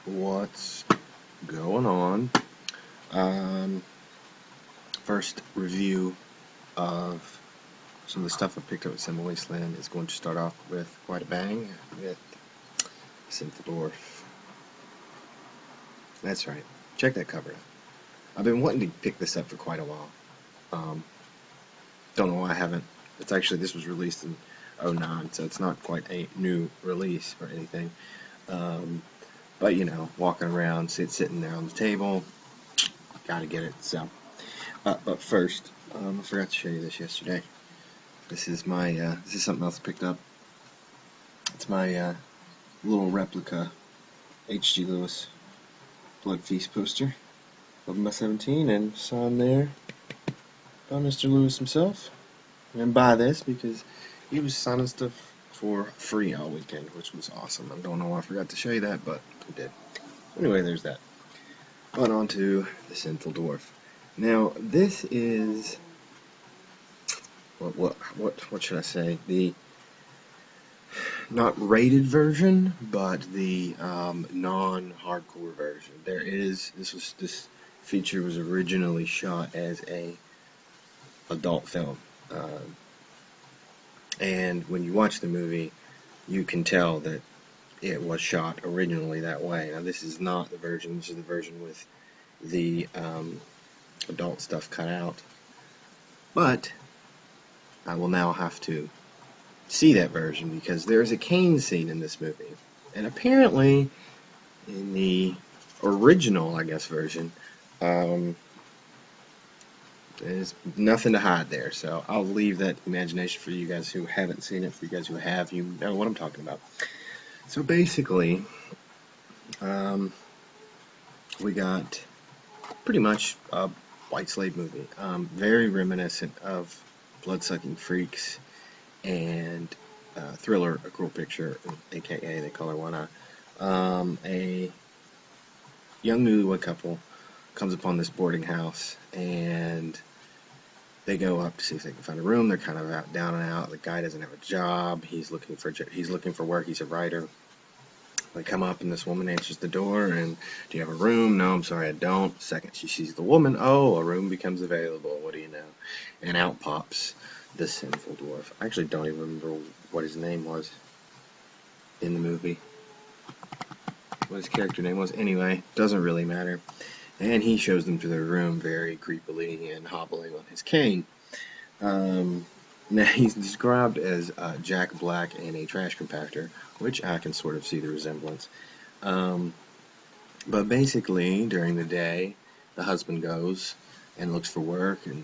what's going on. First review of some of the stuff I picked up at Cinema Wasteland is going to start off with quite a bang with Sinful Dwarf. That's right, check that cover out. I've been wanting to pick this up for quite a while. Don't know why I haven't. This was released in 2009, so it's not quite a new release or anything. But you know, walking around, sitting there on the table, gotta get it. So, but first, I forgot to show you this yesterday. This is something else I picked up. It's my little replica H.G. Lewis Blood Feast poster, 11x17, and signed there by Mr. Lewis himself. And buy this because he was signing stuff for free all weekend, which was awesome. I don't know why I forgot to show you that, but I did. Anyway, there's that. But on to the Sinful Dwarf. Now, this is what should I say? The not rated version, but the non-hardcore version. This feature was originally shot as a adult film, and when you watch the movie, you can tell that it was shot originally that way. Now, this is not the version. This is the version with the adult stuff cut out. But I will now have to see that version because there's a cane scene in this movie. And apparently, in the original, I guess, version, there's nothing to hide there. So I'll leave that imagination for you guys who haven't seen it. For you guys who have, you know what I'm talking about. So basically, we got pretty much a white slave movie. Very reminiscent of Blood-Sucking Freaks and Thriller, A Cruel Picture, aka The Color One Eye. A young newlywed couple comes upon this boarding house, and they go up to see if they can find a room. They're kind of out, down and out. The guy doesn't have a job. He's looking for work. He's a writer. They come up, and this woman answers the door, and do you have a room? No, I'm sorry, I don't. Second she sees the woman, oh, a room becomes available. What do you know? And out pops the Sinful Dwarf. I actually don't even remember what his name was in the movie. What his character name was. Anyway, doesn't really matter. And he shows them to their room very creepily and hobbling on his cane. Now, he's described as Jack Black in a trash compactor, which I can sort of see the resemblance. But basically, during the day, the husband goes and looks for work and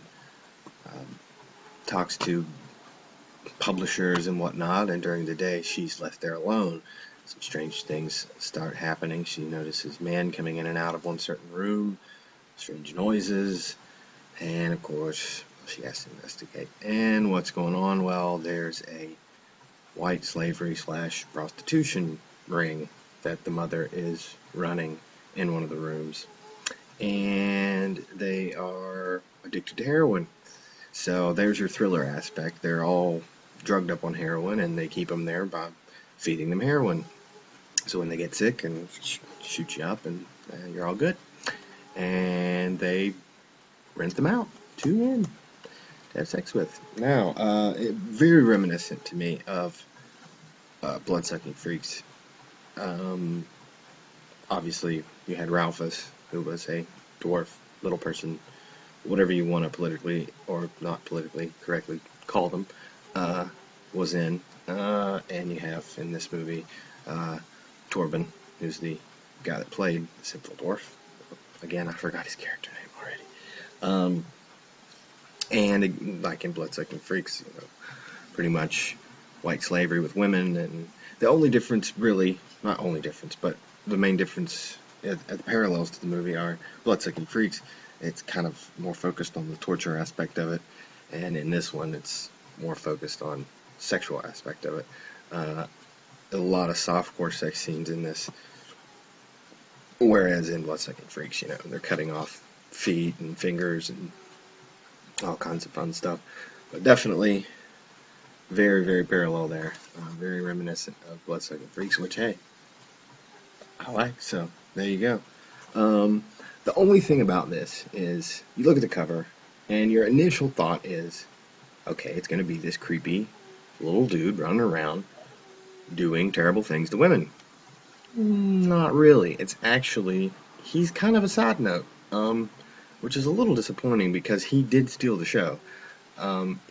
talks to publishers and whatnot, and during the day, she's left there alone. Some strange things start happening. She notices men coming in and out of one certain room, strange noises, and of course, she has to investigate. And what's going on? Well, there's a white slavery / prostitution ring that the mother is running in one of the rooms. And they are addicted to heroin. So there's your thriller aspect. They're all drugged up on heroin, and they keep them there by feeding them heroin. So when they get sick and shoot you up, and you're all good. And they rent them out to men to have sex with. Now, very reminiscent to me of Blood-Sucking Freaks. Obviously, you had Ralphus, who was a dwarf, little person, whatever you want to politically or not politically correctly call them, was in. And you have in this movie Torben, who's the guy that played the Sinful Dwarf. Again, I forgot his character name already. And like in Blood-Sucking Freaks, you know, pretty much white slavery with women, and the only difference, really, not only difference, but the main difference at the parallels to the movie are Blood-Sucking Freaks. It's kind of more focused on the torture aspect of it, and in this one, it's more focused on sexual aspect of it. A lot of softcore sex scenes in this, whereas in Blood-Sucking Freaks, you know, they're cutting off feet and fingers and all kinds of fun stuff. But definitely very, very parallel there. Very reminiscent of Blood-Sucking Freaks, which, hey, I like. So There you go. The only thing about this is you look at the cover, and your initial thought is, okay, it's going to be this creepy little dude running around doing terrible things to women. Not really. It's actually, he's kind of a side note, which is a little disappointing because he did steal the show.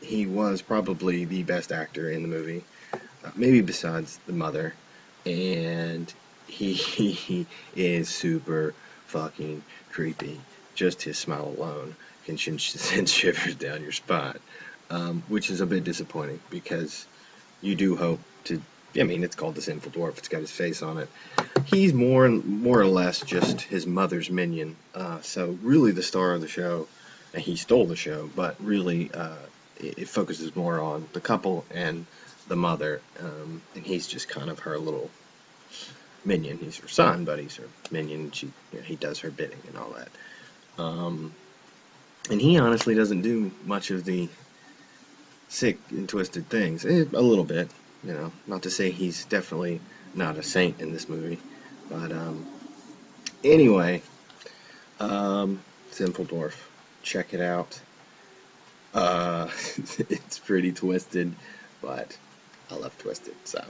He was probably the best actor in the movie, maybe besides the mother, and he is super fucking creepy. Just his smile alone can send shivers down your spine, which is a bit disappointing because you do hope to. I mean, it's called the Sinful Dwarf. It's got his face on it. He's more or less just his mother's minion. So really, the star of the show, and he stole the show, but really, it focuses more on the couple and the mother, and he's just kind of her little minion. He's her son, but he's her minion. He does her bidding and all that. Um, and he honestly doesn't do much of the sick and twisted things. A little bit, Not to say he's definitely not a saint in this movie, but anyway, Sinful Dwarf, check it out. Uh, it's pretty twisted, but I love twisted, so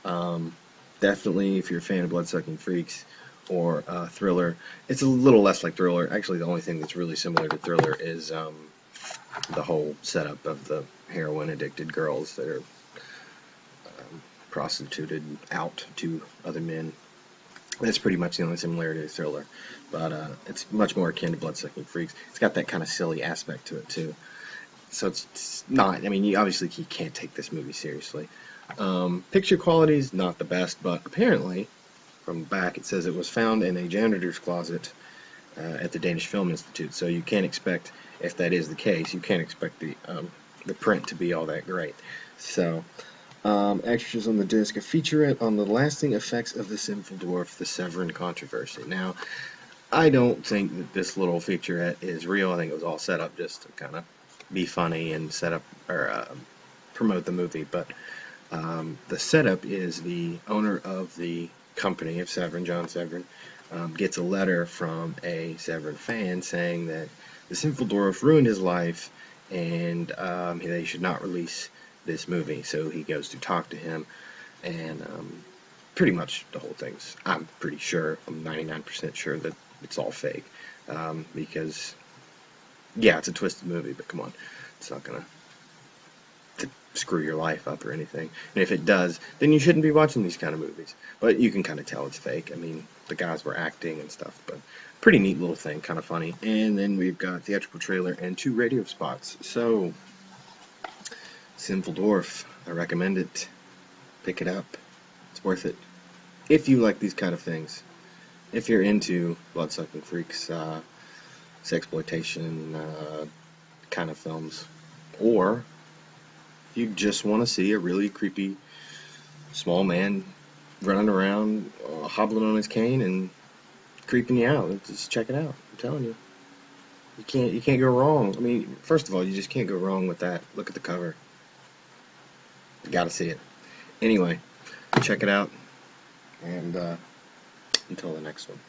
um, definitely if you're a fan of blood-sucking freaks or Thriller, it's a little less like Thriller. Actually, the only thing that's really similar to Thriller is the whole setup of the heroin-addicted girls that are prostituted out to other men. That's pretty much the only similarity to Thriller, but it's much more akin to Bloodsucking Freaks. It's got that kind of silly aspect to it too. So it's not. I mean, you can't take this movie seriously. Picture quality is not the best, but apparently, from the back it says it was found in a janitor's closet at the Danish Film Institute. So you can't expect, if that is the case, you can't expect the print to be all that great. So extras on the disc, a featurette on the lasting effects of the Sinful Dwarf, the Severin controversy. Now, I don't think that this little featurette is real. I think it was all set up just to kind of be funny and set up or promote the movie. But the setup is the owner of the company of Severin, John Severin, gets a letter from a Severin fan saying that the Sinful Dwarf ruined his life and they should not release this movie. So he goes to talk to him, and pretty much the whole thing's, I'm pretty sure, I'm 99% sure that it's all fake. Because, yeah, it's a twisted movie, but come on, it's not going to screw your life up or anything. And if it does, then you shouldn't be watching these kind of movies. But you can kind of tell it's fake. I mean, the guys were acting and stuff, but pretty neat little thing, kind of funny. And then we've got theatrical trailer and 2 radio spots. So, Sinful Dwarf, I recommend it. Pick it up. It's worth it. If you like these kind of things. If you're into blood-sucking freaks, sexploitation kind of films, or you just want to see a really creepy small man running around, hobbling on his cane and creeping you out, just check it out. I'm telling you, you can't go wrong. I mean, first of all, you just can't go wrong with that. Look at the cover. You got to see it. Anyway, check it out, and until the next one.